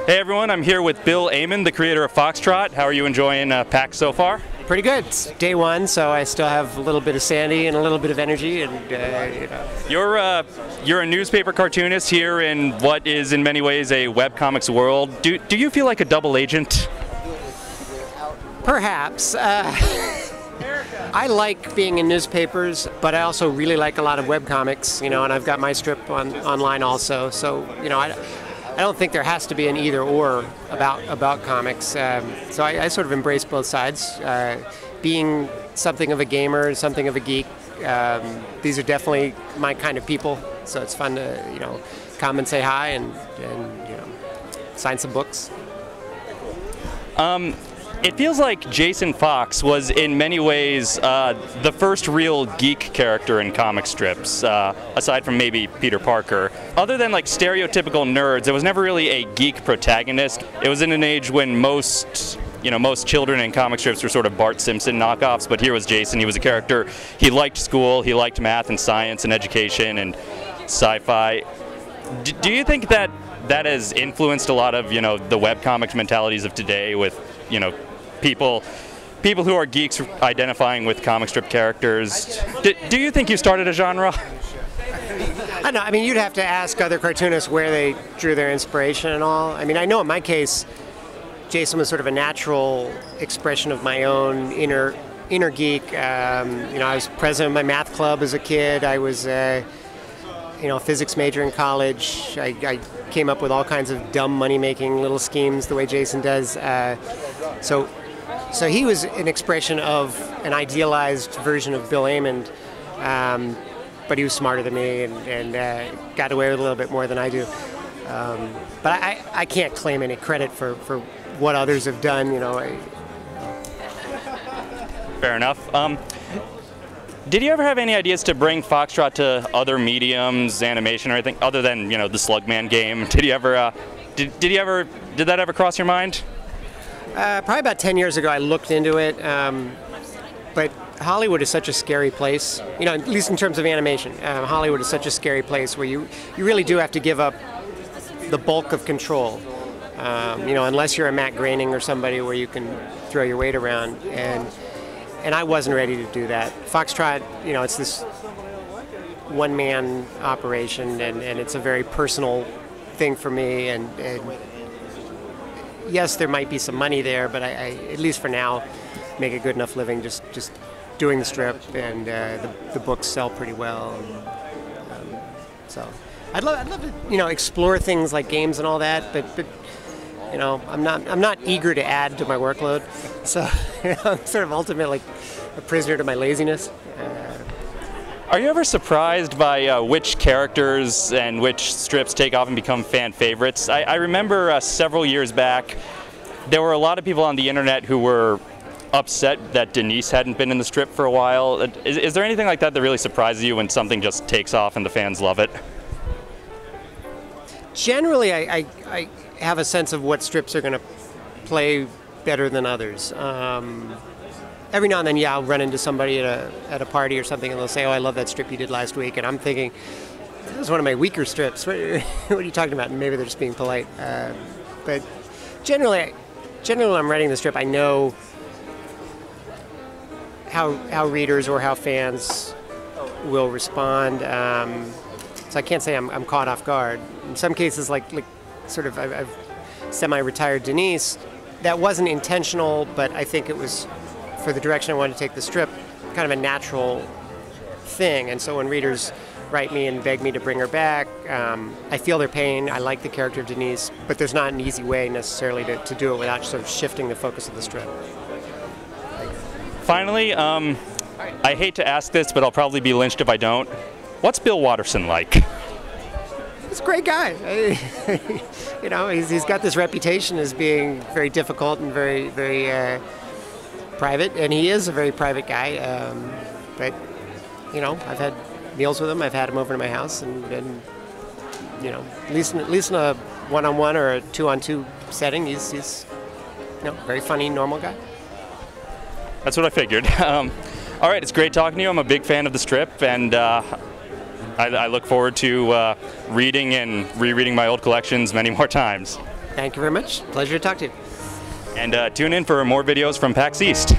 Hey everyone, I'm here with Bill Amon, the creator of FoxTrot. How are you enjoying PAX so far? Pretty good. It's day one, so I still have a little bit of sanity and a little bit of energy, and you know. You're a newspaper cartoonist here in what is in many ways a webcomics world. Do you feel like a double agent? Perhaps. I like being in newspapers, but I also really like a lot of webcomics, you know, and I've got my strip online also. So, you know, I don't think there has to be an either or about comics. So I sort of embrace both sides. Being something of a gamer, something of a geek, these are definitely my kind of people. So it's fun to, you know, come and say hi and you know, sign some books. It feels like Jason Fox was in many ways the first real geek character in comic strips, aside from maybe Peter Parker. Other than like stereotypical nerds, there was never really a geek protagonist. It was in an age when most children in comic strips were sort of Bart Simpson knockoffs, but here was Jason. He was a character. He liked school, he liked math and science and education and sci-fi. Do you think that has influenced a lot of, you know, the webcomics mentalities of today with, you know, people who are geeks identifying with comic strip characters? Do you think you started a genre? I know. I mean, you'd have to ask other cartoonists where they drew their inspiration and all. I mean, I know in my case, Jason was sort of a natural expression of my own inner geek. You know, I was president of my math club as a kid. I was, you know, a physics major in college. I came up with all kinds of dumb money-making little schemes the way Jason does. So he was an expression of an idealized version of Bill Amon, but he was smarter than me and got away with a little bit more than I do. But I can't claim any credit for what others have done, you know. Fair enough. Did you ever have any ideas to bring FoxTrot to other mediums, animation or anything, other than, you know, the Slugman game? Did you ever, did that ever cross your mind? Probably about 10 years ago I looked into it, but Hollywood is such a scary place, you know, at least in terms of animation. Hollywood is such a scary place where you really do have to give up the bulk of control, you know, unless you're a Matt Groening or somebody where you can throw your weight around, and I wasn't ready to do that. FoxTrot, you know, it's this one-man operation, and it's a very personal thing for me, and yes, there might be some money there, but I at least for now, make a good enough living just doing the strip, and the books sell pretty well. So I'd love to, you know, explore things like games and all that, but you know, I'm not eager to add to my workload. So you know, I'm sort of ultimately a prisoner to my laziness. Are you ever surprised by which characters and which strips take off and become fan favorites? I remember several years back, there were a lot of people on the internet who were upset that Denise hadn't been in the strip for a while. Is there anything like that that really surprises you when something just takes off and the fans love it? Generally, I have a sense of what strips are going to play better than others. Every now and then, yeah, I'll run into somebody at a party or something, and they'll say, "Oh, I love that strip you did last week," and I'm thinking, "This is one of my weaker strips. What are you talking about?" And maybe they're just being polite. But generally, when I'm writing the strip, I know how readers or how fans will respond. So I can't say I'm caught off guard. In some cases, like sort of I've semi-retired Denise. That wasn't intentional, but I think it was, for the direction I wanted to take the strip, kind of a natural thing. And so when readers write me and beg me to bring her back, I feel their pain. I like the character of Denise, but there's not an easy way necessarily to do it without sort of shifting the focus of the strip. Finally, I hate to ask this, but I'll probably be lynched if I don't. What's Bill Watterson like? He's a great guy. You know, he's got this reputation as being very difficult and very, very private, and he is a very private guy. But you know, I've had meals with him. I've had him over to my house, and you know, at least in a one-on-one or a two-on-two setting, he's you know, very funny, normal guy. That's what I figured. All right, it's great talking to you. I'm a big fan of the strip, and I look forward to reading and rereading my old collections many more times. Thank you very much. Pleasure to talk to you. And tune in for more videos from PAX East.